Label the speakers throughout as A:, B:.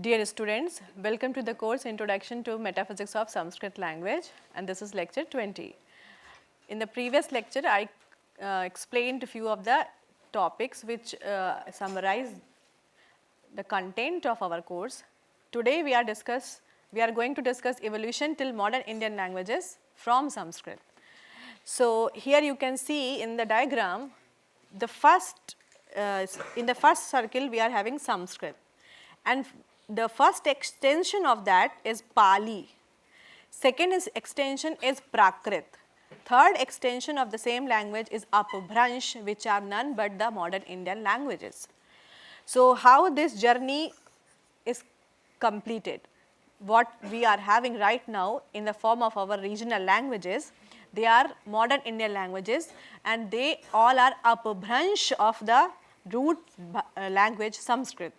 A: Dear students, welcome to the course Introduction to Metaphysics of Sanskrit Language, and this is lecture 20. In the previous lecture, I explained a few of the topics which summarize the content of our course. Today we are going to discuss evolution till modern Indian languages from Sanskrit. So here you can see in the diagram, in the first circle we are having Sanskrit, and the first extension of that is Pāli. Second extension is Prākṛta. Third extension of the same language is Apabhransh, which are none but the modern Indian languages. So how this journey is completed? What we are having right now in the form of our regional languages, they are modern Indian languages, and they all are Apabhransh of the root language Sanskrit,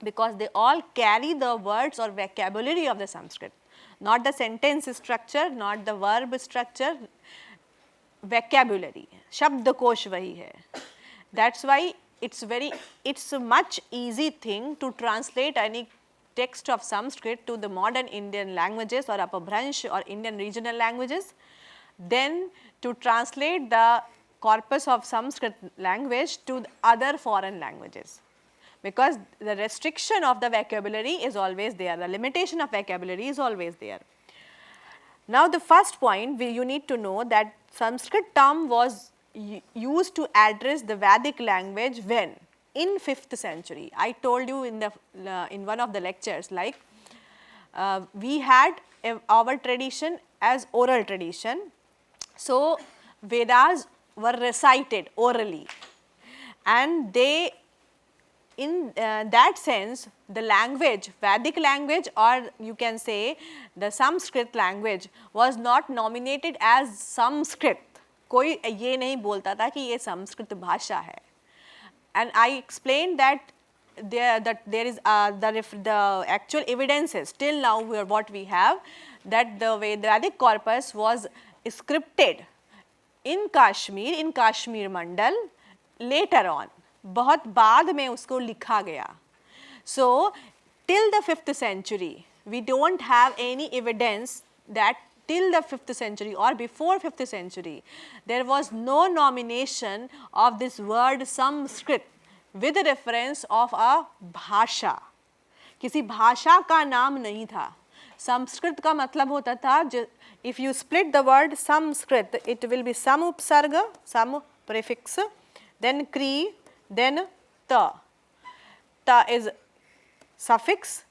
A: because they all carry the words or vocabulary of the Sanskrit, not the sentence structure, not the verb structure, vocabulary. Shabdakosh wahi hai. That's why it's a much easy thing to translate any text of Sanskrit to the modern Indian languages or Apabhransh or Indian regional languages, then to translate the corpus of Sanskrit language to the other foreign languages. Because the restriction of the vocabulary is always there, the limitation of vocabulary is always there. Now the first point you need to know that Sanskrit term was used to address the Vedic language when? In 5th century. I told you in one of the lectures, like we had our tradition as oral tradition. So Vedas were recited orally, and they, in that sense, the language, Vedic language, or you can say the Sanskrit language, was not nominated as Samskrit. कोई ये नहीं बोलता था कि ये संस्कृत भाषा है. And I explained that there is the actual evidences till now what we have, that the Vedic corpus was scripted in Kashmir Mandal later on. बहुत बाद में उसको लिखा गया. So till the 5th century we don't have any evidence that till the 5th century or before 5th century there was no nomination of this word Samskrit with reference of a भाषा. किसी भाषा का नाम नहीं था. संस्कृत का मतलब होता था, if you split the word Sanskrit, it will be some upsarga, some prefix, then kri, then ta. Ta is suffix,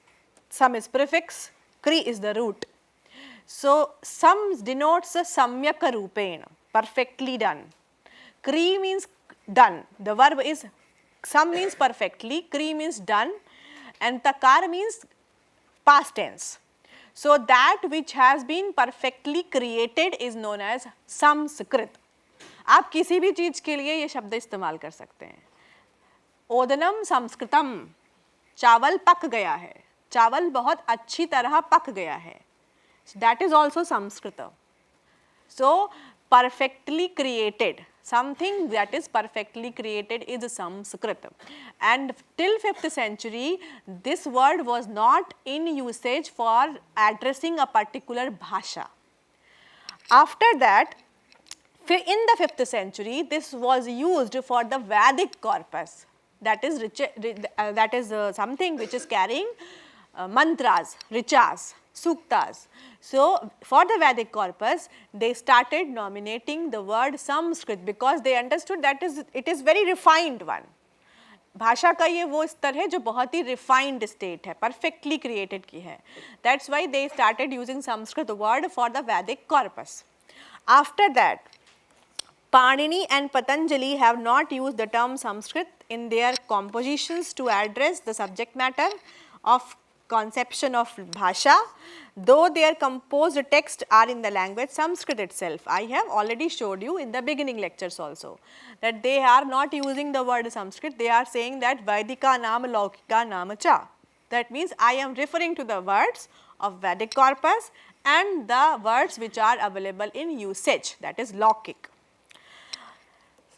A: sam is prefix, kri is the root. So sam denotes a samyaka rupena, perfectly done. Kri means done. The verb is, sam means perfectly, kri means done, and takar means past tense. So that which has been perfectly created is known as SAMSKRTA. आप किसी भी चीज के लिए ये शब्द इस्तेमाल कर सकते हैं. ओदनम संस्कृतम, चावल पक गया है, चावल बहुत अच्छी तरह पक गया है. That is also Samskrita. So perfectly created, something that is perfectly created is Samskrita. And till 5th century this word was not in usage for addressing a particular bhasha. After that, in the 5th century this was used for the Vedic corpus, that is something which is carrying mantras, richas, suktas. So for the Vedic corpus they started nominating the word Sanskrit because they understood that it is very refined one. भाषा का ये वो स्तर है जो बहुत ही refined state है, perfectly created की है. That's why they started using Sanskrit word for the Vedic corpus. After that, Pāṇini and Patañjali have not used the term Sanskrit in their compositions to address the subject matter of conception of bhasha, though their composed texts are in the language Sanskrit itself. I have already showed you in the beginning lectures also that they are not using the word Sanskrit, they are saying that Vaidika naam Laukika naam cha. That means I am referring to the words of Vedic corpus and the words which are available in usage, that is Laukik.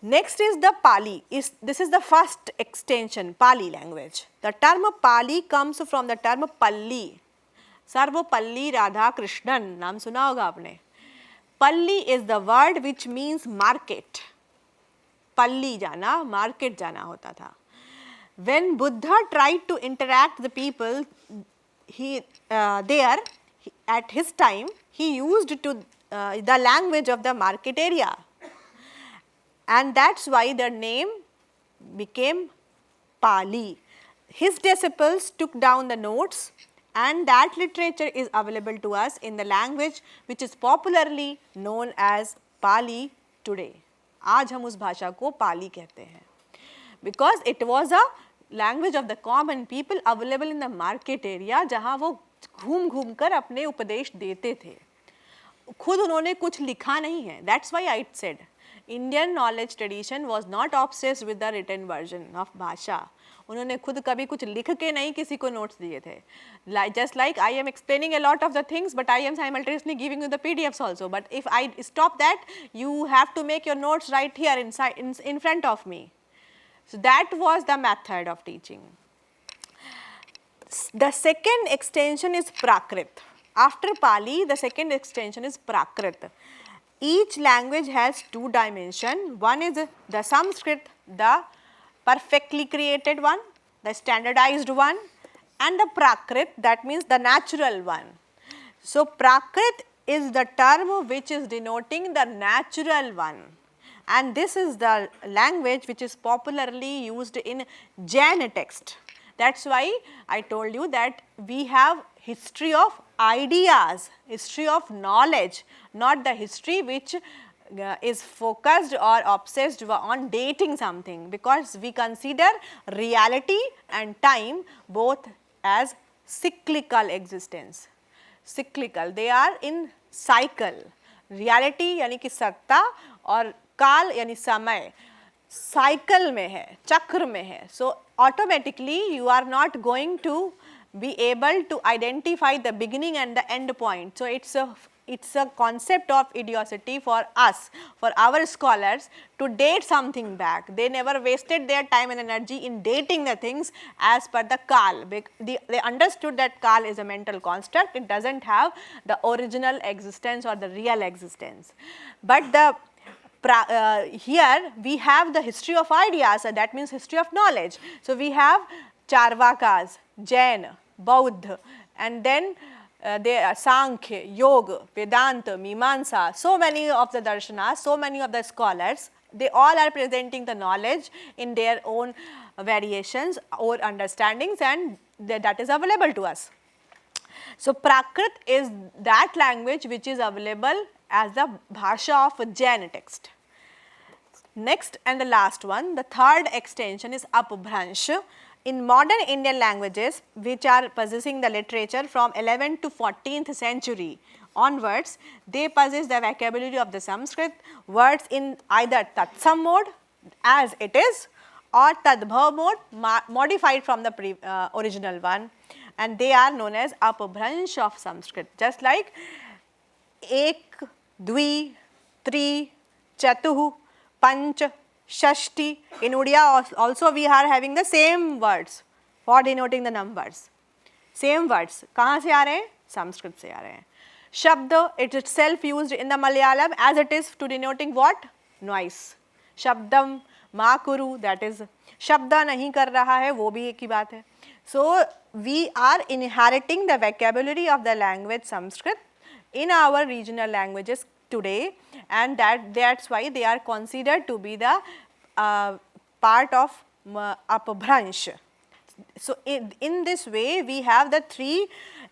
A: Next is the Pali. This is the first extension, Pali language. The term Pali comes from the term Palli. Sarvapalli Radha Krishnan, नाम सुना होगा आपने. Palli is the word which means market. Palli जाना, market जाना होता था. When Buddha tried to interact the people, at his time, he used the language of the market area. And that's why the name became Pali. His disciples took down the notes, and that literature is available to us in the language which is popularly known as Pali today. आज हम उस भाषा को पाली कहते हैं. Because it was a language of the common people available in the market area, जहाँ वो घूम घूम कर अपने उपदेश देते थे. खुद उन्होंने कुछ लिखा नहीं है. That's why I said Indian knowledge tradition was not obsessed with the written version of भाषा. उन्होंने खुद कभी कुछ लिख के नहीं किसी को notes दिए थे. Just like I am explaining a lot of the things, but I am simultaneously giving you the PDFs also. But if I stop that, you have to make your notes right here in front of me. So that was the method of teaching. The second extension is Prākṛta. After Pali, the second extension is Prākṛta. Each language has two dimensions. One is the SAMSKRTA, the perfectly created one, the standardized one, and the Prākṛta, that means the natural one. So Prākṛta is the term which is denoting the natural one, and this is the language which is popularly used in Jain text. That's why I told you that we have history of ideas, history of knowledge, not the history which is focused or obsessed on dating something, because we consider reality and time both as cyclical existence. Cyclical, they are in cycle. Reality यानी कि सत्ता और काल यानी समय cycle में है, चक्र में है. So automatically you are not going to be able to identify the beginning and the end point. So it's a concept of idiocy for us, for our scholars, to date something back. They never wasted their time and energy in dating the things as per the Kal. They understood that Kal is a mental construct, it doesn't have the original existence or the real existence. But here we have the history of ideas, and that means history of knowledge. So we have Charvakas, Jain, Bauddha, and then there are Sankhya, Yoga, Vedanta, Mimamsa, so many of the darshanas, so many of the scholars, they all are presenting the knowledge in their own variations or understandings, and that is available to us. So Prākṛta is that language which is available as the bhasha of Jain text. Next and the last one, the third extension is Apabhransh. In modern Indian languages which are possessing the literature from 11th to 14th century onwards, they possess the vocabulary of the Sanskrit words in either tatsama mode as it is or tadbhava mode modified from the original one, and they are known as Apabhransh of Sanskrit. Just like ek, dvi, tri, chatuh, panch, Shashti. In Odia also we are having the same words for denoting the numbers. Same words. कहाँ से आ रहे हैं? संस्कृत से आ रहे हैं. Shabda, it itself used in the Malayalam as it is to denoting what? Noise. Shabdam, ma kuru, that is Shabda नहीं कर रहा है, वो भी एक ही बात है. So we are inheriting the vocabulary of the language Sanskrit in our regional languages today, and that's why they are considered to be the part of Apabhransh. So in this way we have the three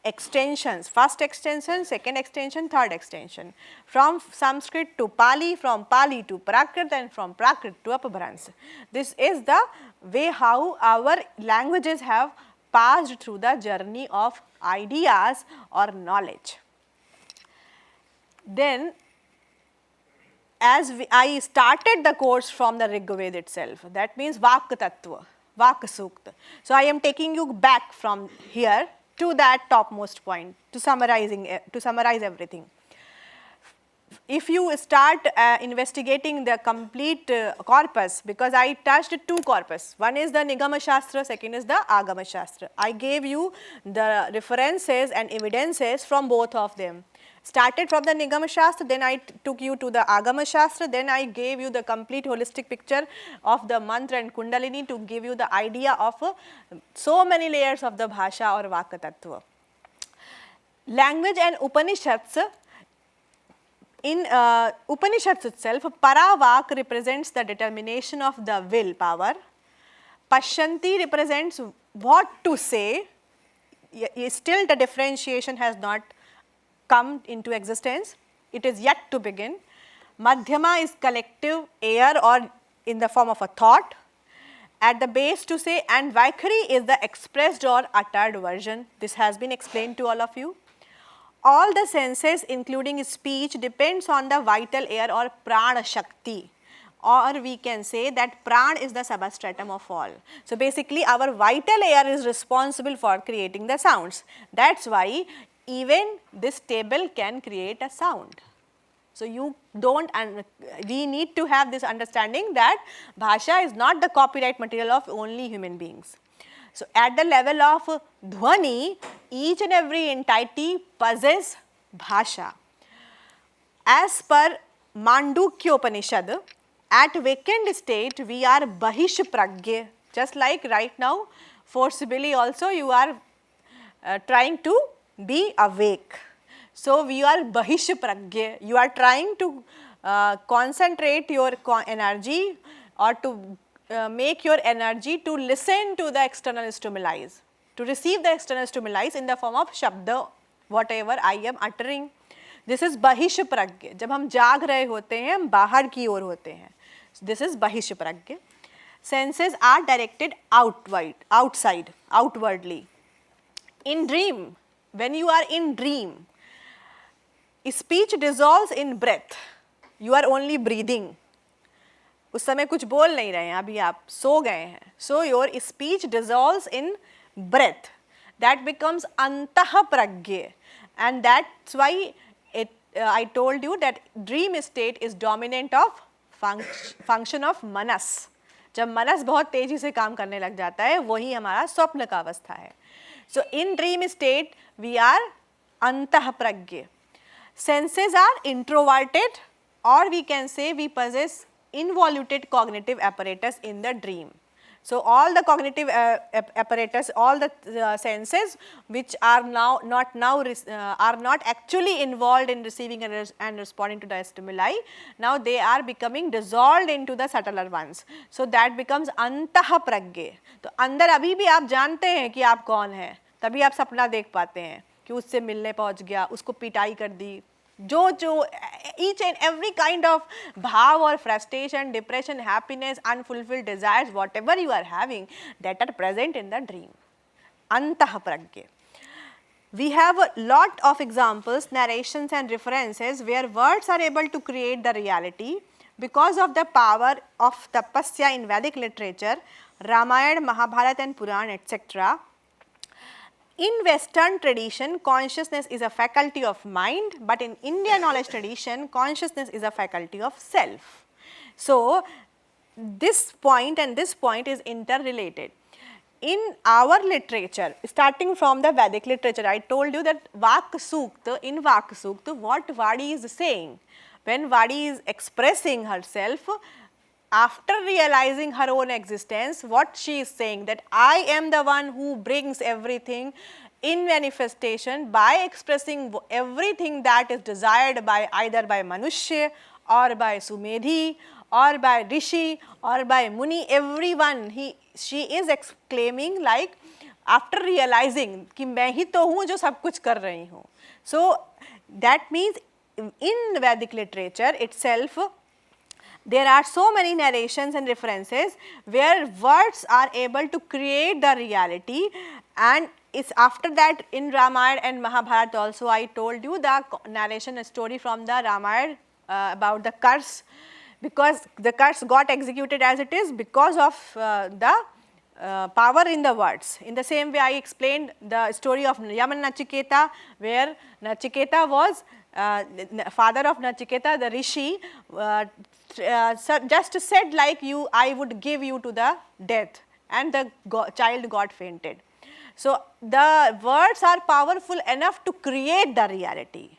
A: extensions: first extension, second extension, third extension, from Sanskrit to Pali, from Pali to Prākṛta, and from Prākṛta to Apabhransh. This is the way how our languages have passed through the journey of ideas or knowledge. Then I started the course from the Rigveda itself, that means Vak Tattva, Vak Sukta. So I am taking you back from here to that topmost point to summarize everything. if you start investigating the complete corpus, because I touched 2 corpus, one is the Nigama Shastra, second is the Agama Shastra. I gave you the references and evidences from both of them. Started from the Nigama Shastra, then I took you to the Agama Shastra, then I gave you the complete holistic picture of the mantra and kundalini to give you the idea of so many layers of the bhasha or vaka tattva. Language and Upanishads. In Upanishads itself, Paravak represents the determination of the will power. Pashyanti represents what to say. Still the differentiation has not come into existence. It is yet to begin. Madhyama is collective air or in the form of a thought. At the base to say, and Vaikhari is the expressed or uttered version. This has been explained to all of you. All the senses including speech depends on the vital air or prana shakti, or we can say that pran is the substratum of all. So basically our vital air is responsible for creating the sounds. That's why even this table can create a sound. So you don't, and we need to have this understanding that bhasha is not the copyright material of only human beings. So at the level of dhvani, each and every entity possesses bhasha. As per Mandukya Upanishad, at vacant state we are bahish pragya. Just like right now, forcibly also you are trying to be awake. So we are bahish pragya. You are trying to concentrate your energy or to make your energy to listen to the external stimuli, to receive the external stimuli in the form of shabda, whatever I am uttering. This is bahish pragya. जब हम जाग रहे होते हैं, हम बाहर की ओर होते हैं. This is bahish pragya. Senses are directed outside, outwardly. In dream, when you are in dream, speech dissolves in breath. You are only breathing. उस समय कुछ बोल नहीं रहे हैं, अभी आप सो गए हैं. So your speech dissolves in breath. That becomes antah pragya, and that's why I told you that dream state is dominant of function of manas. जब मनस बहुत तेजी से काम करने लग जाता है, वही हमारा स्वप्न का अवस्था है. So in dream state we are antah pragya. Senses are introverted, or we can say we possess involuted cognitive apparatus in the dream. So all the cognitive apparatus, all the senses which are are not actually involved in receiving and responding to the stimuli, now they are becoming dissolved into the subtler ones. So that becomes antah pragya. तो अंदर अभी भी आप जानते हैं कि आप कौन हैं, तभी आप सपना देख पाते हैं कि उससे मिलने पहुंच गया, उसको पिटाई कर दी. जो each and every kind of bhav or frustration, depression, happiness, unfulfilled desires, whatever you are having, that are present in the dream. Antah pragya. We have a lot of examples, narrations and references where words are able to create the reality because of the power of tapasya in Vedic literature, Ramayana, Mahabharata and Purana, etc. In Western tradition, consciousness is a faculty of mind, but in Indian knowledge tradition, consciousness is a faculty of self. So this point and this point is interrelated. In our literature, starting from the Vedic literature, I told you that Vak Sukta, in Vak Sukta, what Vadi is saying, when Vadi is expressing herself, after realizing her own existence, what she is saying, that I am the one who brings everything in manifestation by expressing everything that is desired by either by Manushya or by Sumedhi or by Rishi or by Muni, everyone, she is exclaiming like after realizing कि मैं ही तो हूँ जो सब कुछ कर रही हूँ. So that means in Vedic literature itself, there are so many narrations and references where words are able to create the reality, and it's after that in Ramayana and Mahabharata also I told you the narration and story from the Ramayana about the curse, because the curse got executed as it is because of the power in the words. In the same way I explained the story of Yaman Nachiketa, where Nachiketa was father of Nachiketa, the rishi, just said like I would give you to the death, and the child got fainted. So the words are powerful enough to create the reality.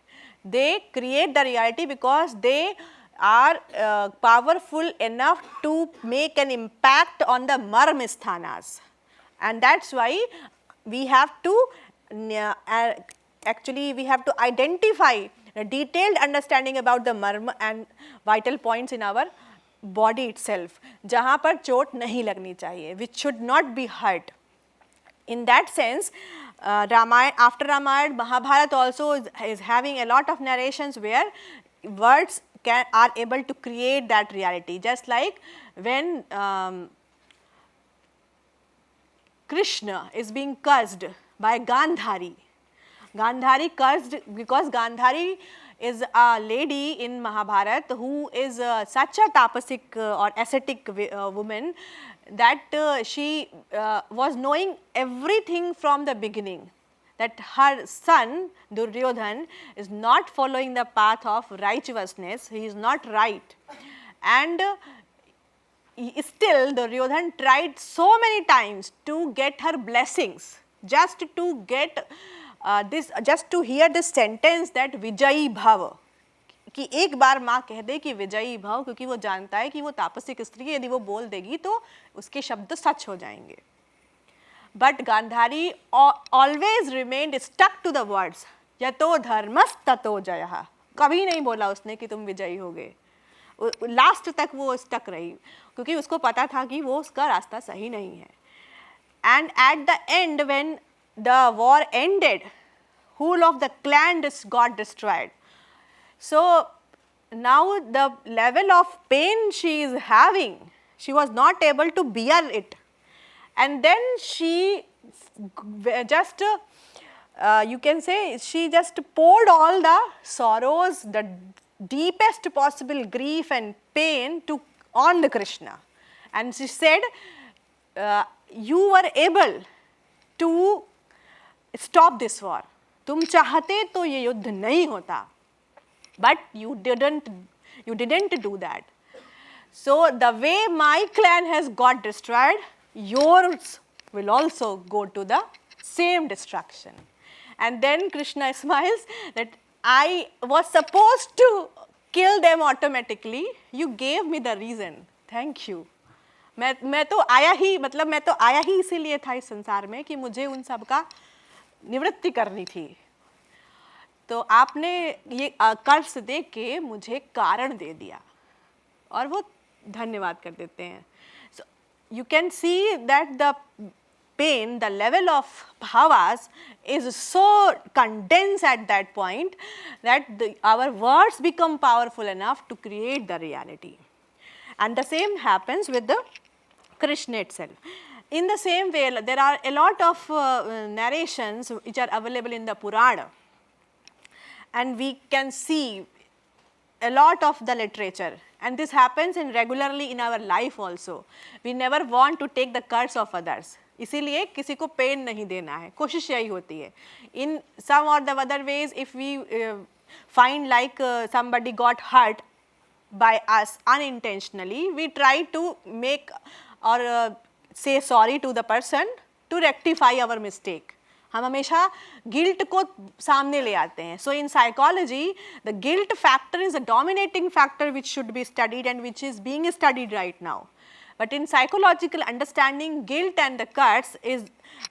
A: They create the reality because they are powerful enough to make an impact on the marma sthanas, and that's why we have to actually we have to identify a detailed understanding about the marma and vital points in our body itself, जहाँ पर चोट नहीं लगनी चाहिए, which should not be hurt. In that sense, after Ramayana, Mahabharata also is having a lot of narrations where words are able to create that reality. Just like when Krishna is being cursed by Gandhari. Gandhari cursed because Gandhari is a lady in Mahabharata who is such a tapasic or ascetic woman that she was knowing everything from the beginning, that her son Duryodhan is not following the path of righteousness, he is not right, and still Duryodhan tried so many times to get her blessings, just to get just to hear this sentence that Vijayi Bhava, कि एक बार माँ कह दे कि विजयी भव, क्योंकि वो जानता है कि वो तापसिक स्त्री है, यदि वो बोल देगी तो उसके शब्द सच हो जाएंगे. But Gandhari always remained stuck to the words, यतो धर्मस् ततो जयः. कभी नहीं बोला उसने कि तुम विजयी होगे. लास्ट तक वो स्टक रही, क्योंकि उसको पता था कि वो उसका रास्ता सही नहीं है. And at the end, when the war ended, whole of the clan got destroyed. So now the level of pain she is having, she was not able to bear it, and then she just you can say she just poured all the sorrows, the deepest possible grief and pain on the Krishna, and she said, you were able to stop this war. तुम चाहते तो ये युद्ध नहीं होता. But you didn't do that. So the way my clan has got destroyed, yours will also go to the same destruction. And then Krishna smiles that I was supposed to kill them automatically. You gave me the reason. Thank you. मैं तो आया ही इसीलिए था इस संसार में कि मुझे उन सब का निवृत्ति करनी थी. तो आपने ये कर्ष दे के मुझे कारण दे दिया, और वो धन्यवाद कर देते हैं. So you can see that the pain, the level of bhavas is so condensed at that point that our words become powerful enough to create the reality. And the same happens with the Krishna itself. In the same way, there are a lot of narrations which are available in the Purana, and we can see a lot of the literature, and this happens regularly in our life also. We never want to take the curse of others, इसीलिए किसी को pen नहीं देना है, कोशिश यही होती है. In some or the other ways, if we find like somebody got hurt by us unintentionally, we try to make or say sorry to the person to rectify our mistake. हम हमेशा guilt को सामने ले आते हैं. So in psychology the guilt factor is a dominating factor which should be studied and which is being studied right now. But in psychological understanding, guilt and the curse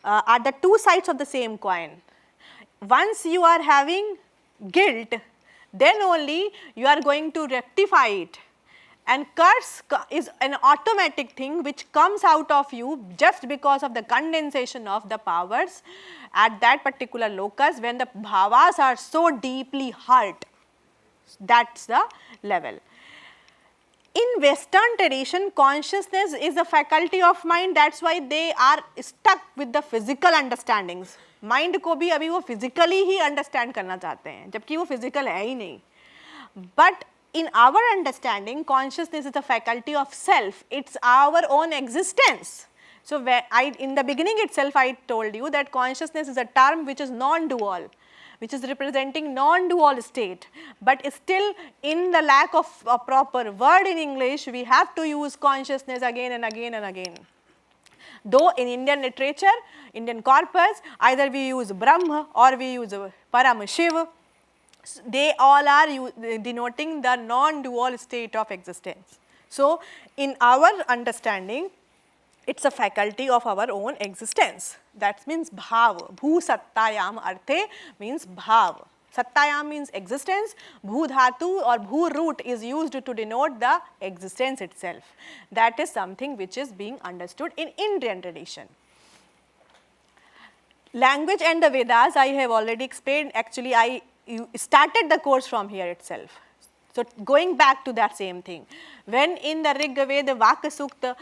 A: are the two sides of the same coin. Once you are having guilt, then only you are going to rectify it. And curse is an automatic thing which comes out of you just because of the condensation of the powers at that particular locus when the bhavas are so deeply hurt. That's the level. In Western tradition, consciousness is a faculty of mind. That's why they are stuck with the physical understandings. Mind को भी अभी वो physically ही understand करना चाहते हैं, जबकि वो physical है ही नहीं. But in our understanding, consciousness is a faculty of self. It's our own existence. So in the beginning itself, I told you that consciousness is a term which is non-dual. which is representing non-dual state, but still in the lack of a proper word in English, we have to use consciousness again and again and again. Though in Indian literature, Indian corpus, either we use Brahma or we use Param Shiva, they all are denoting the non-dual state of existence. So, in our understanding, it is a faculty of our own existence. That means bhav. Bhu sattayam arthe means bhav. Sattayam means existence. Bhu dhatu or bhu root is used to denote the existence itself. That is something which is being understood in Indian tradition. Language and the Vedas I have already explained. Actually, I started the course from here itself. So, going back to that same thing. When in the Rig Veda Vaka Sukta,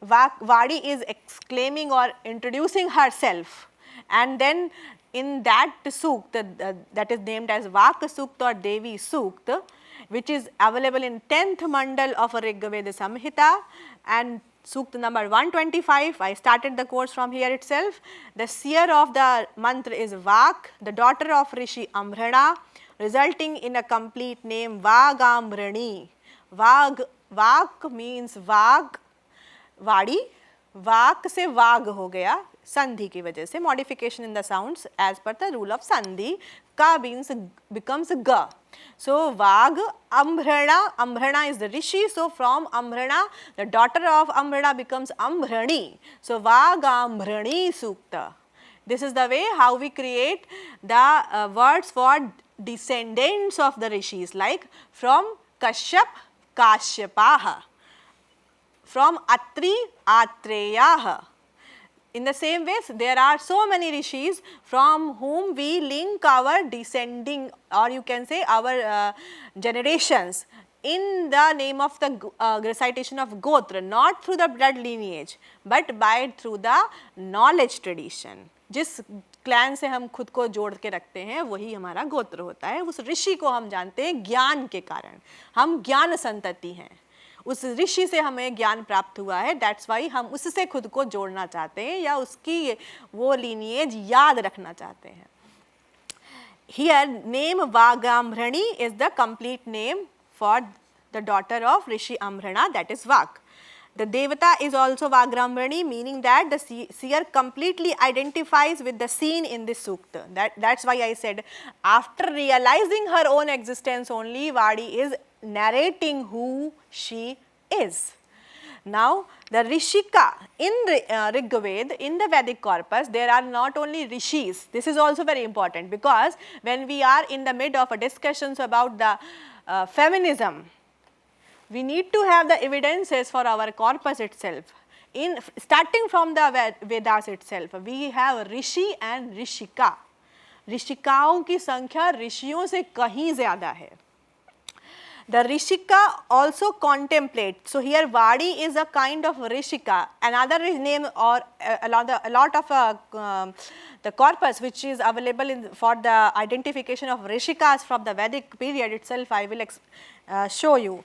A: Vadi is exclaiming or introducing herself, and then in that Sukta that is named as Vaka Sukta or Devi Sukta, which is available in 10th mandal of a Rig Veda Samhita, and Sukta number 125, I started the course from here itself. The seer of the mantra is Vak, the daughter of Rishi Amrana, resulting in a complete name Vagamrani. Vak means Vag, Vadi, Vak se Vag ho gaya, Sandhi ki wajah se, modification in the sounds as per the rule of Sandhi, Ka becomes Ga. So, Vag, Amrana, Amrana is the Rishi, so from Amrana, the daughter of Amrana becomes Amrani. So, Vagamrani Sukta. This is the way how we create the words for descendants of the Rishis, like from Kashyap, Kashyapaha, from Atri, Atreyaha. In the same way, there are so many Rishis from whom we link our descending, or you can say our generations, in the name of the recitation of Gotra, not through the blood lineage, but through the knowledge tradition. जिस clan से हम खुद को जोड़ के रखते हैं वही हमारा गोत्र होता है. उस ऋषि को हम जानते हैं ज्ञान के कारण, हम ज्ञान संतति हैं, उस ऋषि से हमें ज्ञान प्राप्त हुआ है. दैट्स वाई हम उससे खुद को जोड़ना चाहते हैं या उसकी वो लीनिएज याद रखना चाहते हैं. Here name Vagambhrini is the complete name for the daughter of Rishi Ambhrina, that is Vak. The Devata is also Vagramrani, meaning that the seer completely identifies with the scene in this sukta. That's why I said after realizing her own existence only, Vadi is narrating who she is. Now, the Rishika in Rig Veda, in the Vedic corpus, there are not only Rishis. This is also very important because when we are in the mid of a discussions about the feminism, we need to have the evidences for our corpus itself. Starting from the Vedas itself, we have Rishi and Rishika. Rishikaओं की संख्या ऋषियों से कहीं ज़्यादा है. The Rishika also contemplate. So here Vadi is a kind of Rishika. Another name or a lot of the corpus which is available for the identification of Rishikas from the Vedic period itself, I will show you.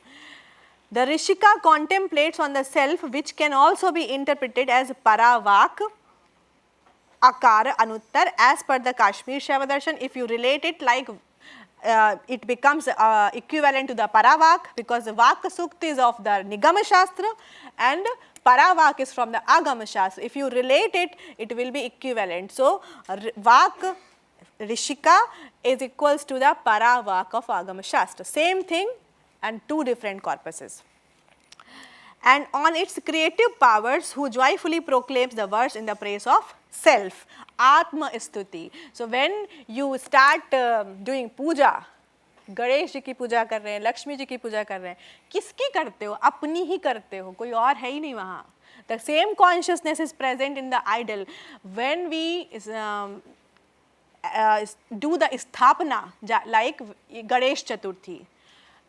A: The Rishika contemplates on the self, which can also be interpreted as Paravak, Akara, Anuttar, as per the Kashmir Shaiva If you relate it like it becomes equivalent to the Paravak, because the Vaka Sukta is of the Nigama Shastra and Paravak is from the Agama Shastra. If you relate it, it will be equivalent. So, Vak Rishika is equals to the Paravak of Agama Shastra. Same thing and two different corpuses. And on its creative powers, who joyfully proclaims the verse in the praise of self, Atma Stuti. So when you start doing puja, Ganesh ji की पूजा कर रहे हैं, लक्ष्मी जी की पूजा कर रहे हैं, किसकी करते हो? अपनी ही करते हो, कोई और है ही नहीं वहाँ. The same consciousness is present in the idol. When we do the sthapana, like Ganesh Chaturthi,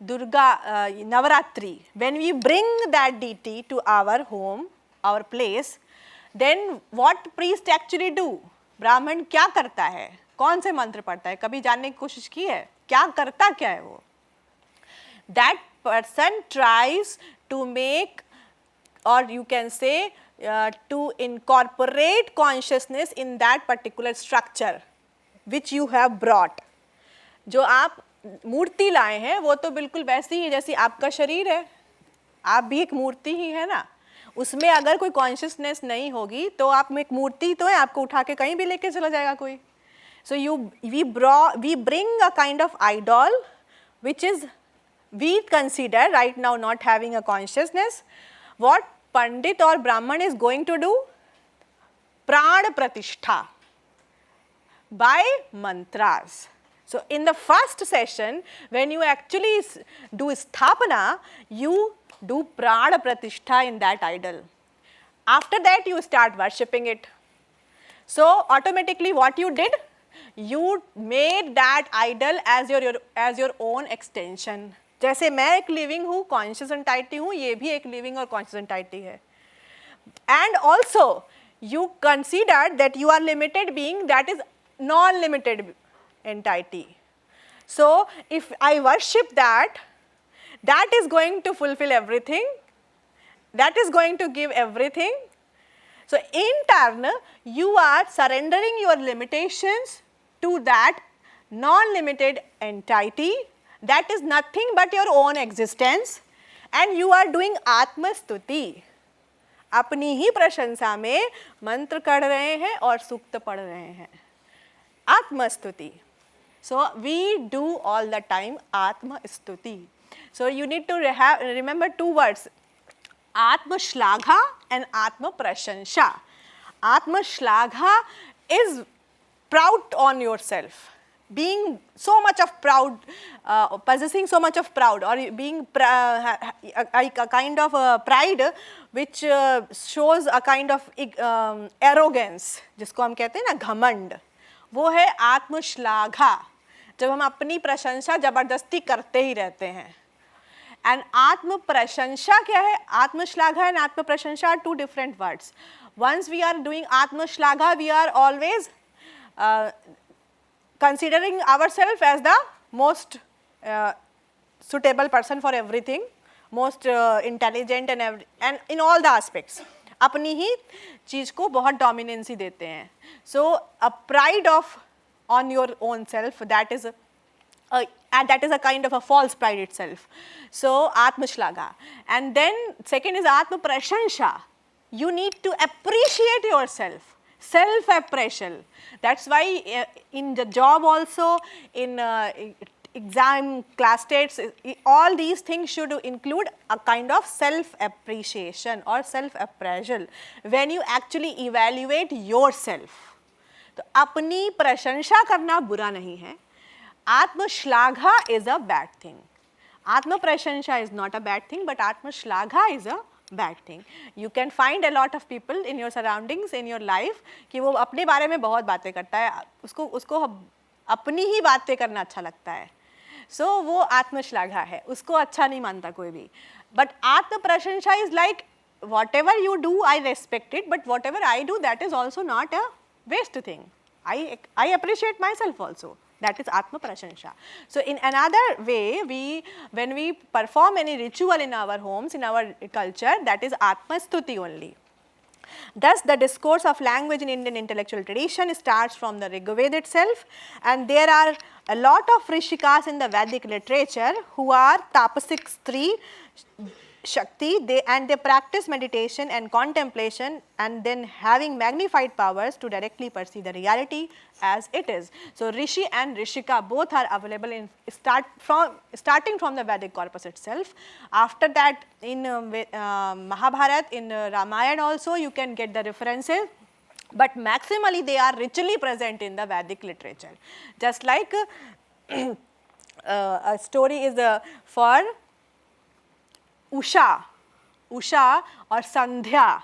A: Durga Navaratri, when we bring that deity to our home, our place, then what priest actually do? ब्राह्मण क्या करता है? कौन से मंत्र पढ़ता है? कभी जानने की कोशिश की है? क्या करता क्या है वो? That person tries to make, or you can say to incorporate consciousness in that particular structure. which you have brought. जो आप मूर्ति लाए हैं वो तो बिल्कुल वैसी ही जैसी आपका शरीर है, आप भी एक मूर्ति ही है ना, उसमें अगर कोई कॉन्शियसनेस नहीं होगी तो आप में एक मूर्ति तो है, आपको उठा के कहीं भी लेके चला जाएगा कोई. So we bring a kind of idol which is we consider right now not having a consciousness. What Pandit or Brahman is going to do? Prākṛta by mantras. So in the first session, when you actually do sthapana, you do Prākṛta in that idol. After that, you start worshipping it. So automatically, what you did? You made that idol as your own extension. जैसे मैं एक living हूँ, conscious entity हूँ, ये भी एक living और conscious entity है. And also, you consider that you are limited being, that is non-limited entity. So if I worship that, that is going to fulfill everything, that is going to give everything. So in turn, you are surrendering your limitations to that non-limited entity that is nothing but your own existence, and you are doing Atma Stuti. अपनी ही प्रशंसा में मंत्र पढ़ रहे हैं और सूक्त पढ़ रहे हैं. Atma Stuti. So we do all the time Atma Stuti. So you need to remember two words, Atma Shlagha and Atma Prashansha. Atma Shlagha is proud on yourself, being so much of proud, possessing so much of proud, or being a kind of pride which shows a kind of arrogance, जिसको हम कहते हैं ना घमंड, वो है आत्मश्लाघा, जब हम अपनी प्रशंसा जबरदस्ती करते ही रहते हैं. And आत्म प्रशंसा क्या है? आत्मश्लाघा and आत्म प्रशंसा are two different words. Once we are doing आत्मश्लाघा, we are always considering ourselves as the most suitable person for everything, most intelligent and in all the aspects. अपनी ही चीज़ को बहुत dominancy देते हैं. So a pride on your own self, that is a kind of a false pride itself. So Atmashlaga. And then second is Atma Prashansha. You need to appreciate yourself. Self-appraisal. That's why in the job also, in exam, class tests, all these things should include a kind of self-appreciation or self-appraisal when you actually evaluate yourself. तो अपनी प्रशंसा करना बुरा नहीं है. Atmashlagha is a bad thing. Atma Prashansha is not a bad thing, but Atmashlagha is a bad thing. You can find a lot of people in your surroundings, in your life, कि वो अपने बारे में बहुत बातें करता है, उसको अपनी ही बातें करना अच्छा लगता है. So वो आत्मश्लाघा है, उसको अच्छा नहीं मानता कोई भी. But Atma Prashansha is like, whatever you do, I respect it, but whatever I do, that is also not a waste thing. I appreciate myself also. That is Atma Prashansha. So in another way, when we perform any ritual in our homes, in our culture, that is Atma Stuti only. Thus, the discourse of language in Indian intellectual tradition starts from the Rig Veda itself, and there are a lot of Rishikas in the Vedic literature who are Tapasic Stri Shakti, they practice meditation and contemplation, and then having magnified powers to directly perceive the reality as it is. So Rishi and Rishika both are available in starting from the Vedic corpus itself. After that, in Mahabharata, in Ramayana also you can get the references, but maximally they are richly present in the Vedic literature. Just like a story is for Usha or Sandhya.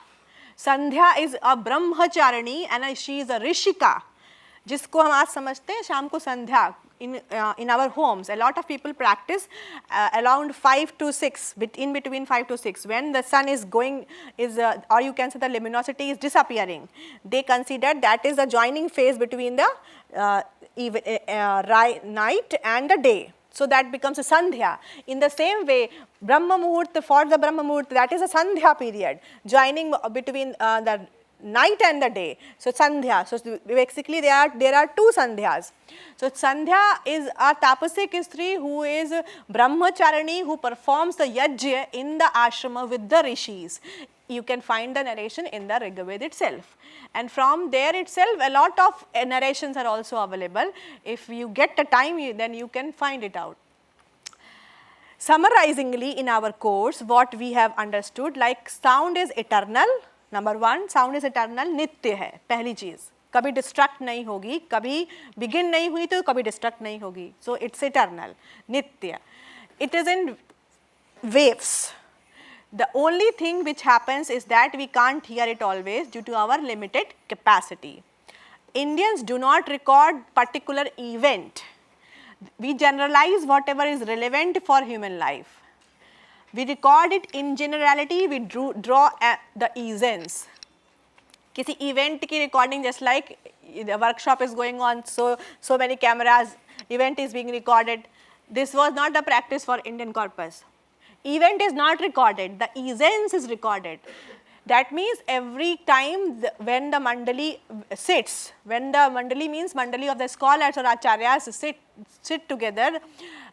A: Sandhya is a brahmacharani and she is a rishika, जिसको हम आज समझते हैं शाम को संध्या. In our homes, a lot of people practice around 5 to 6, in between 5 to 6, when the sun is going, or you can say the luminosity is disappearing. They consider that is the joining phase between the night and the day. So that becomes a Sandhya. In the same way, Brahma Muhurta, for the Brahma Muhurta, that is a Sandhya period, joining between the night and the day. So Sandhya. So basically there are two Sandhyas. So Sandhya is a tapasik stri who is brahmacharani, who performs the yajna in the ashrama with the rishis. You can find the narration in the Rig Veda itself. And from there itself a lot of narrations are also available. If you get the time, then you can find it out. Summarizingly in our course, what we have understood, like sound is eternal. Number one, sound is eternal, नित्य है, पहली चीज़, कभी destruct नहीं होगी, कभी begin नहीं हुई तो कभी डिस्ट्रक्ट नहीं होगी. So it's eternal, नित्य. It is in waves. The only thing which happens is that we can't hear it always due to our limited capacity. Indians do not record particular event. We generalize whatever is relevant for human life. We record it in generality, we draw the essence. किसी event की recording, just like the workshop is going on, so many cameras, event is being recorded. This was not the practice for Indian corpus. Event is not recorded, the essence is recorded. That means every time when the mandali sits, when the mandali means mandali of the scholars or acharyas sit together,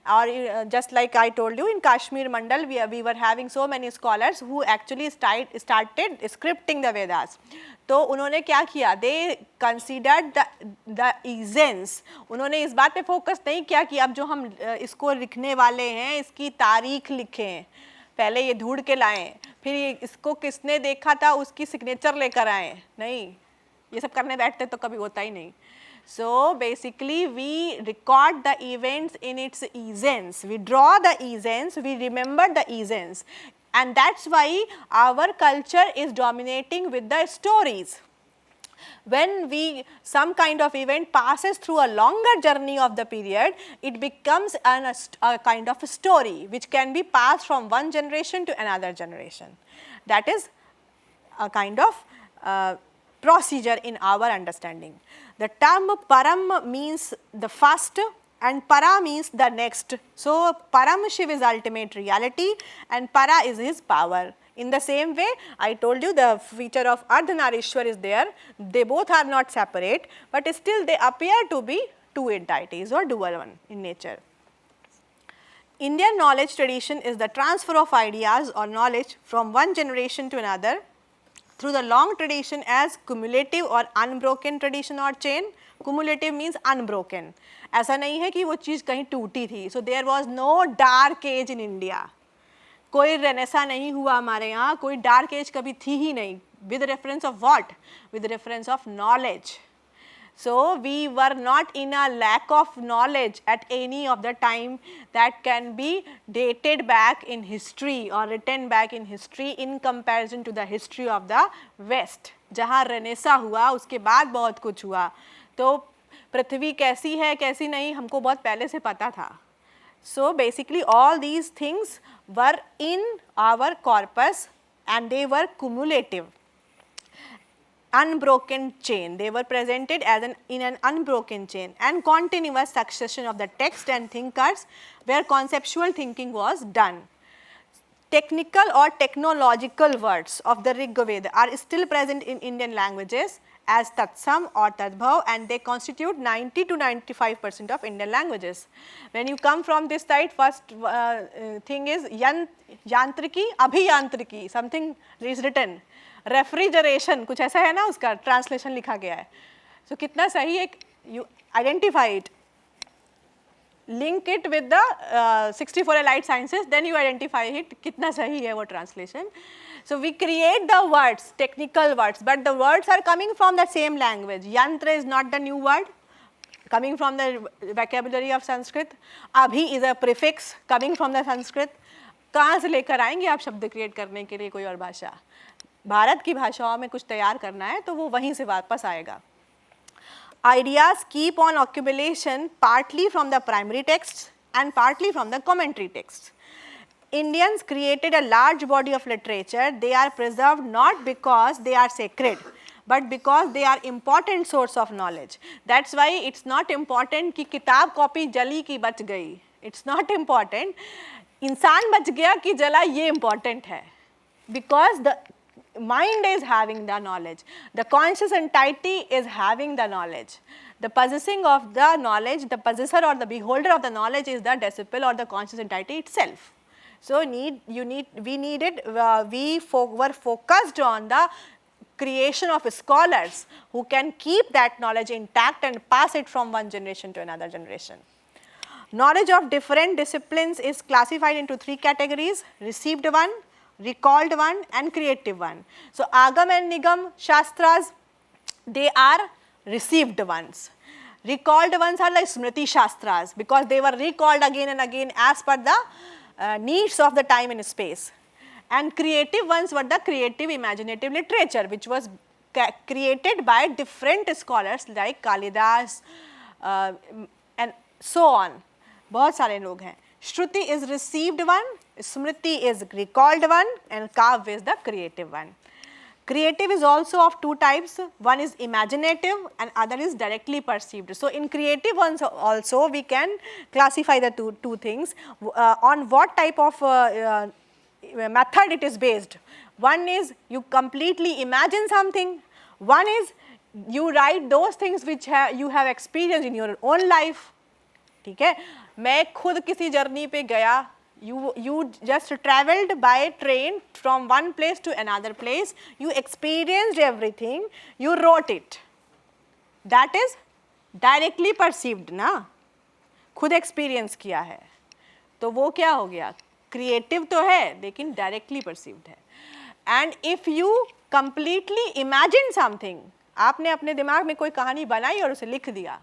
A: or just like I told you in Kashmir Mandal, we were having so many scholars who actually started scripting the Vedas. तो उन्होंने क्या किया? They considered the essence. उन्होंने इस बात पे focus नहीं किया कि अब जो हम इसको लिखने वाले हैं इसकी तारीख लिखें, पहले ये ढूंढ के लाएं, फिर इसको किसने देखा था उसकी सिग्नेचर लेकर आए. नहीं, ये सब करने बैठते तो कभी होता ही नहीं. So basically we record the events in its essence, we draw the essence, we remember the essence, and that's why our culture is dominating with the stories. When some kind of event passes through a longer journey of the period, it becomes a kind of a story which can be passed from one generation to another generation. That is a kind of procedure in our understanding. The term Param means the first and Para means the next. So Param Shiv is ultimate reality and Para is his power. In the same way, I told you the feature of Ardhanarishwar is there. They both are not separate, but still they appear to be two entities or dual one in nature. Indian knowledge tradition is the transfer of ideas or knowledge from one generation to another through the long tradition as cumulative or unbroken tradition or chain. Cumulative means unbroken. ऐसा नहीं है कि वो चीज़ कहीं टूटी थी. So there was no dark age in India. कोई Renaissance नहीं हुआ हमारे यहाँ, कोई डार्क एज कभी थी ही नहीं. With reference of what? With reference of knowledge. So we were not in a lack of knowledge at any of the time that can be dated back in history or written back in history in comparison to the history of the West. जहाँ Renaissance हुआ उसके बाद बहुत कुछ हुआ. तो पृथ्वी कैसी है कैसी नहीं हमको बहुत पहले से पता था. So basically all these things were in our corpus and they were cumulative. Unbroken chain. They were presented as in an unbroken chain and continuous succession of the text and thinkers where conceptual thinking was done. Technical or technological words of the Rig Veda are still present in Indian languages as tatsama or tadbhava, and they constitute 90 to 95% of Indian languages. When you come from this side, first thing is yantriki, abhiyantriki, something is written. Refrigeration कुछ ऐसा है ना, उसका translation लिखा गया है. सो कितना सही है, you identify it, link it with the 64 allied sciences, then you identify it, कितना सही है वो translation. So we create the words, technical words, but the words are coming from the same language. Yantra is not the new word coming from the vocabulary of Sanskrit. Abhi is a prefix coming from the Sanskrit. कहाँ से लेकर आएंगे आप शब्द create करने के लिए कोई और भाषा? भारत की भाषाओं में कुछ तैयार करना है तो वो वहीं से वापस आएगा. Ideas keep on accumulation partly from the primary texts and partly from the commentary texts. Indians created a large body of literature. They are preserved not because they are sacred, but because they are important source of knowledge. That's why it's not important कि किताब copy जली की बच गई. It's not important. इंसान बच गया कि जला ये important है. Because mind is having the knowledge. The conscious entity is having the knowledge. The possessing of the knowledge, the possessor or the beholder of the knowledge is the disciple or the conscious entity itself. So, we were focused on the creation of scholars who can keep that knowledge intact and pass it from one generation to another generation. Knowledge of different disciplines is classified into 3 categories: received one, recalled one and creative one. So, Agam and Nigam Shastras, they are received ones. Recalled ones are like Smriti Shastras because they were recalled again and again as per the needs of the time and space. And creative ones were the creative imaginative literature which was created by different scholars like Kalidas and so on. बहुत सारे लोग हैं. Shruti is received one, Smriti is recalled one and Kavya is the creative one. Creative is also of 2 types, one is imaginative and other is directly perceived. So, in creative ones also we can classify the two things on what type of method it is based. One is you completely imagine something, one is you write those things which you have experienced in your own life. ठीक है, मैं खुद किसी journey पे गया, you just traveled by train from one place to another place, you experienced everything, you wrote it. That is directly perceived ना, खुद experience किया है, तो वो क्या हो गया, creative तो है लेकिन directly perceived है. And if you completely imagine something, आपने अपने दिमाग में कोई कहानी बनाई और उसे लिख दिया,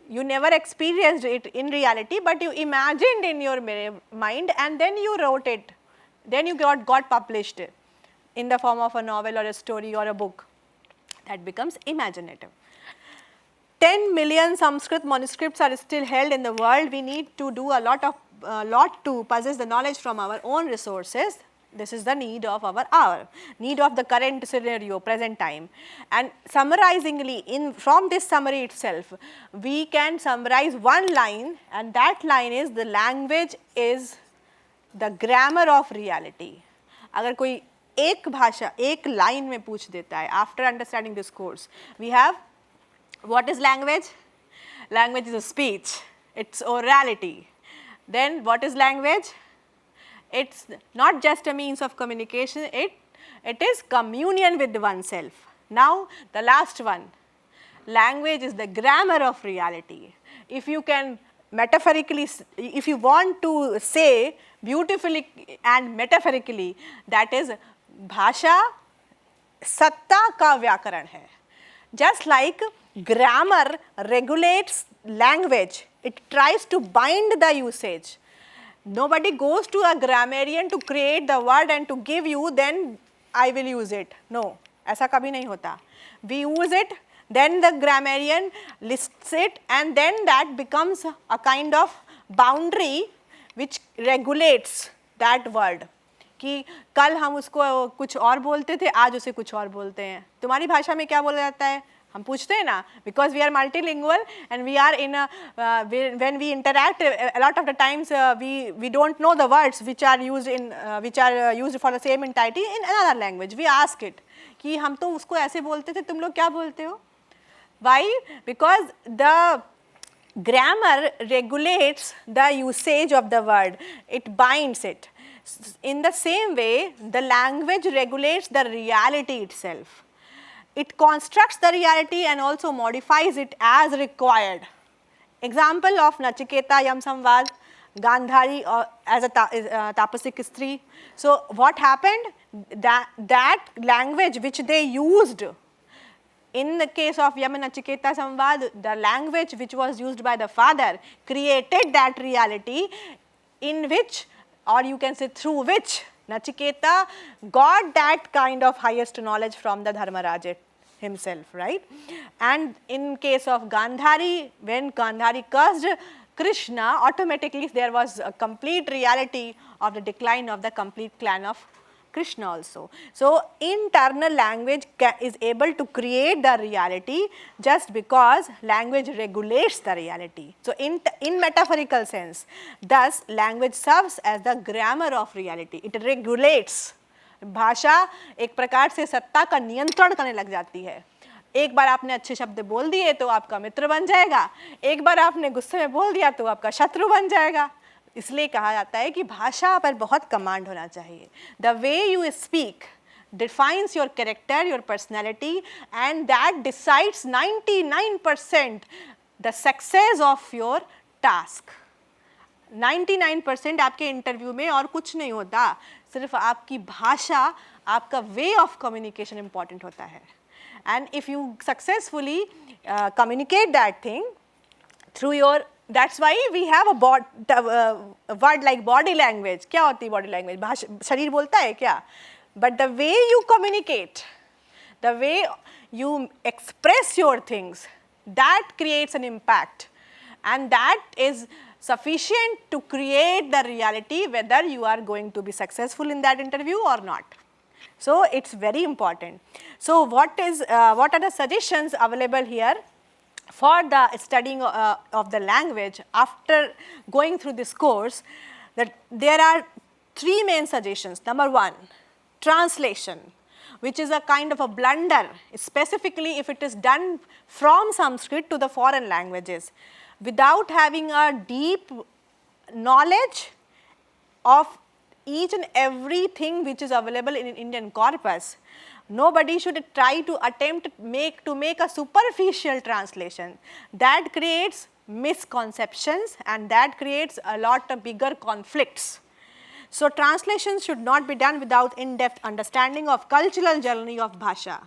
A: you never experienced it in reality but you imagined in your mind and then you wrote it, then you got published in the form of a novel or a story or a book, that becomes imaginative. 10 million Sanskrit manuscripts are still held in the world. We need to do a lot to possess the knowledge from our own resources. This is the need of our hour, need of the current scenario, present time. And summarizingly, from this summary itself, we can summarize one line, and that line is the language is the grammar of reality. अगर कोई एक भाषा एक line में पूछ देता है, after understanding this course, we have what is language? Language is a speech, it's orality. Then what is language? It's not just a means of communication, it is communion with oneself. Now the last one, language is the grammar of reality. If you can metaphorically, if you want to say beautifully and metaphorically, that is bhasha satta ka vyakaran hai. Just like grammar regulates language, it tries to bind the usage. Nobody goes to a grammarian to create the word and to give you, then I will use it. No, ऐसा कभी नहीं होता. We use it, then the grammarian lists it and then that becomes a kind of boundary which regulates that word. कि कल हम उसको कुछ और बोलते थे, आज उसे कुछ और बोलते हैं. तुम्हारी भाषा में क्या बोला जाता है? हम पूछते हैं ना, because we are multilingual and we are in a when we interact a lot of the times we don't know the words which are used for the same entity in another language. We ask it कि हम तो उसको ऐसे बोलते थे, तुम लोग क्या बोलते हो? Why? Because the grammar regulates the usage of the word, it binds it. In the same way, the language regulates the reality itself. It constructs the reality and also modifies it as required. Example of Nachiketa Yam Samvad, Gandhari as a tapasic stree. So what happened? That language which they used in the case of Yam and Nachiketa Samvad, the language which was used by the father created that reality in which, or you can say through which, Nachiketa got that kind of highest knowledge from the Dharmaraj himself, right? And in case of Gandhari, when Gandhari cursed Krishna, automatically there was a complete reality of the decline of the complete clan of Krishna also. So internal language is able to create the reality just because language regulates the reality. So in metaphorical sense, thus language serves as the grammar of reality. It regulates भाषा एक प्रकार से सत्ता का नियंत्रण करने लग जाती है। एक बार आपने अच्छे शब्द बोल दिए तो आपका मित्र बन जाएगा, एक बार आपने गुस्से में बोल दिया तो आपका शत्रु बन जाएगा। इसलिए कहा जाता है कि भाषा पर बहुत कमांड होना चाहिए। The way you speak defines your character, your personality, and that decides 99% the success of your task. 99% आपके इंटरव्यू में और कुछ नहीं होता, सिर्फ आपकी भाषा, आपका वे ऑफ कम्युनिकेशन इम्पॉर्टेंट होता है। And if you successfully communicate that thing through your, that's why we have a word like body language. क्या होती है body language? भाषा, शरीर बोलता है क्या? But the way you communicate, the way you express your things, that creates an impact, and that is sufficient to create the reality whether you are going to be successful in that interview or not. So it's very important. So what are the suggestions available here for the studying of the language after going through this course? That there are three main suggestions. Number one, translation, which is a kind of a blunder, specifically if it is done from Sanskrit to the foreign languages without having a deep knowledge of each and everything which is available in Indian corpus. Nobody should try to attempt to make a superficial translation. That creates misconceptions and that creates a lot of bigger conflicts. So translation should not be done without in-depth understanding of cultural journey of भाषा.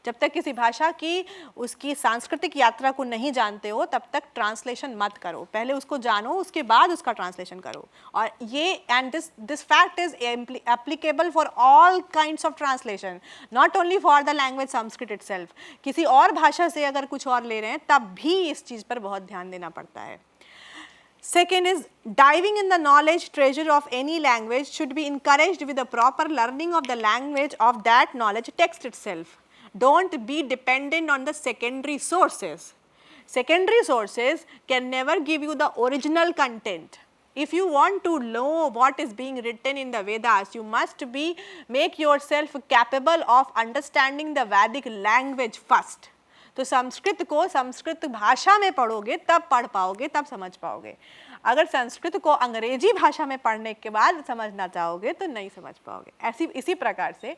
A: जब तक किसी भाषा की उसकी सांस्कृतिक यात्रा को नहीं जानते हो तब तक ट्रांसलेशन मत करो, पहले उसको जानो उसके बाद उसका ट्रांसलेशन करो. और ये and this fact is applicable for all kinds of translation, not only for the language Sanskrit itself. किसी और भाषा से अगर कुछ और ले रहे हैं तब भी इस चीज़ पर बहुत ध्यान देना पड़ता है. Second is diving in the knowledge treasure of any language should be encouraged with the proper learning of the language of that knowledge text itself. Don't be dependent on the secondary sources. Secondary sources can never give you the original content. If you want to know what is being written in the Vedas, you must make yourself capable of understanding the Vedic language first. तो संस्कृत को संस्कृत भाषा में पढ़ोगे तब पढ़ पाओगे, तब समझ पाओगे. अगर संस्कृत को अंग्रेजी भाषा में पढ़ने के बाद समझना चाहोगे तो नहीं समझ पाओगे. इसी प्रकार से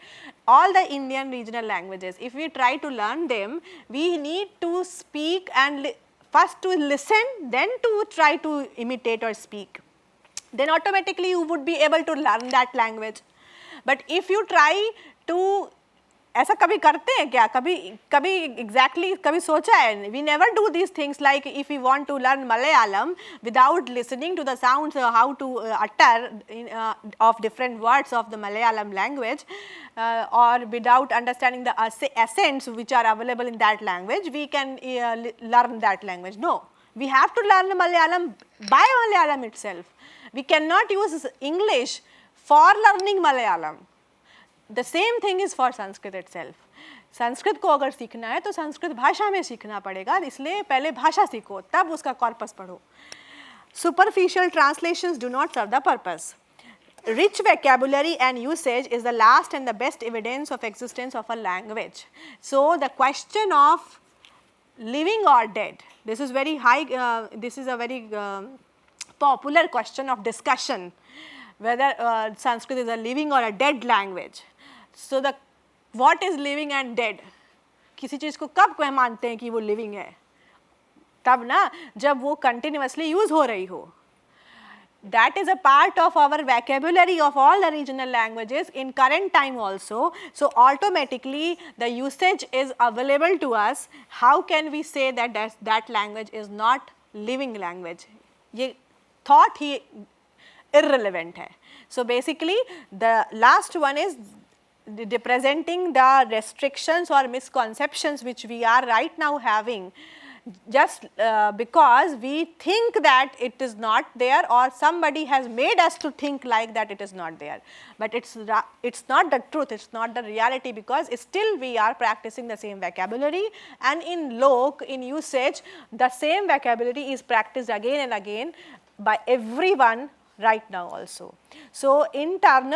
A: all the Indian regional languages, if we try to learn them, we need to speak and first to listen, then to try to imitate और speak. Then automatically you would be able to learn that language. But if you try to, ऐसा कभी करते हैं क्या? कभी exactly कभी सोचा है? We never do these things like if we want to learn Malayalam without listening to the sounds, how to utter of different words of the Malayalam language, or without understanding the accents which are available in that language, we can learn that language. No, we have to learn Malayalam by Malayalam itself. We cannot use English for learning Malayalam. The same thing is for Sanskrit itself. Sanskrit को अगर सीखना है तो संस्कृत भाषा में सीखना पड़ेगा, इसलिए पहले भाषा सीखो तब उसका कॉर्पस पढ़ो. Superficial translations do not serve the purpose. Rich vocabulary and usage is the last and the best evidence of existence of a language. So the question of living or dead, this is very high, this is a very popular question of discussion, whether Sanskrit is a living or a dead language. So what is living and dead? किसी चीज़ को कब मानते हैं कि वो living है? तब ना जब वो continuously use हो रही हो. That is a part of our vocabulary of all the regional languages in current time also. So automatically the usage is available to us. How can we say that language is not living language? ये thought ही irrelevant है. So basically the last one is representing the restrictions or misconceptions which we are right now having, just because we think that it is not there or somebody has made us to think like that it is not there. But it's not the truth, it's not the reality, because still we are practicing the same vocabulary, and in lok, in usage, the same vocabulary is practiced again and again by everyone right now also. So in turn,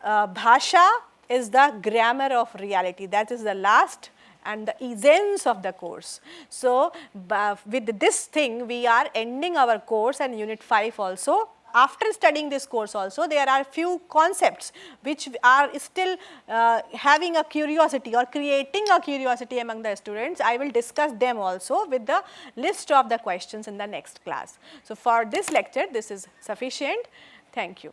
A: bhasha is the grammar of reality. That is the last and the essence of the course. So, with this thing we are ending our course and unit 5 also. After studying this course also, there are few concepts which are still having a curiosity or creating a curiosity among the students. I will discuss them also with the list of the questions in the next class. So, for this lecture this is sufficient. Thank you.